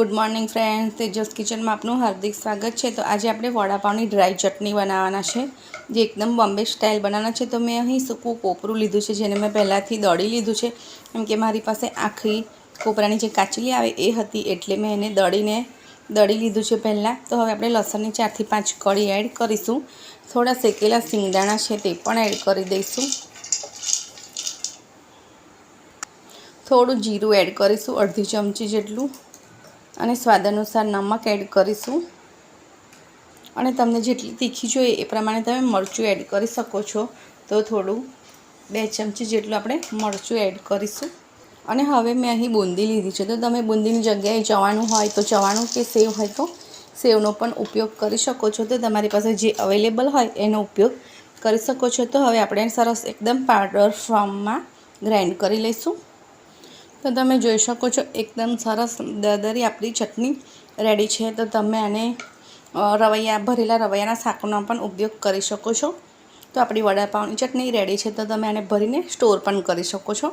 Good morning friends, तेजस kitchen में आपનું हार्दिक स्वागत है। तो आज આપણે વડાપાવની ડ્રાય ચટણી બનાવવાના છે, જે એકદમ બોમ્બે સ્ટાइल બનાવવાના છે। તો મેં અહીં સૂકું કોપરું લીધું છે, જેને મેં પહેલાંથી દળી લીધું છે, કેમ કે મારી પાસે આખી કોપરાની જે કાચલી આવે એ હતી, એટલે મેં એને દળી લીધું છે પહેલાં। તો હવે આપણે લસણની 4 થી 5 કળી એડ કરીશું। થોડા શેકેલા સિંગદાણા છે તે પણ એડ કરી દઈશું। થોડું જીરું એડ કરીશું, અડધી ચમચી જેટલું, અને સ્વાદ અનુસાર નમક એડ કરીશું। અને તમને જેટલી તીખી જોઈએ એ પ્રમાણે તમે મરચું એડ કરી શકો છો। તો થોડું 2 ચમચી જેટલું આપણે મરચું એડ કરીશું। અને હવે મેં અહીં બુંદી લીધી છે, તો તમે બુંદીની જગ્યાએ ચવાણું હોય તો ચવાણું, કે સેવ હોય તો સેવનો પણ ઉપયોગ કરી શકો છો। તો તમારી પાસે જે અવેલેબલ હોય એનો ઉપયોગ કરી શકો છો। તો હવે આપણે સરસ એકદમ પાવડર ફોર્મમાં ગ્રાઇન્ડ કરી લઈશું। તો તમે જોઈ શકો છો એકદમ સરસ દરદરી આપણી ચટણી રેડી છે। તો તમે આને ભરેલા રવૈયાના શાકનો પણ ઉપયોગ કરી શકો છો। તો આપણી વડાપાવની ચટણી રેડી છે, તો તમે આને ભરીને સ્ટોર પણ કરી શકો છો।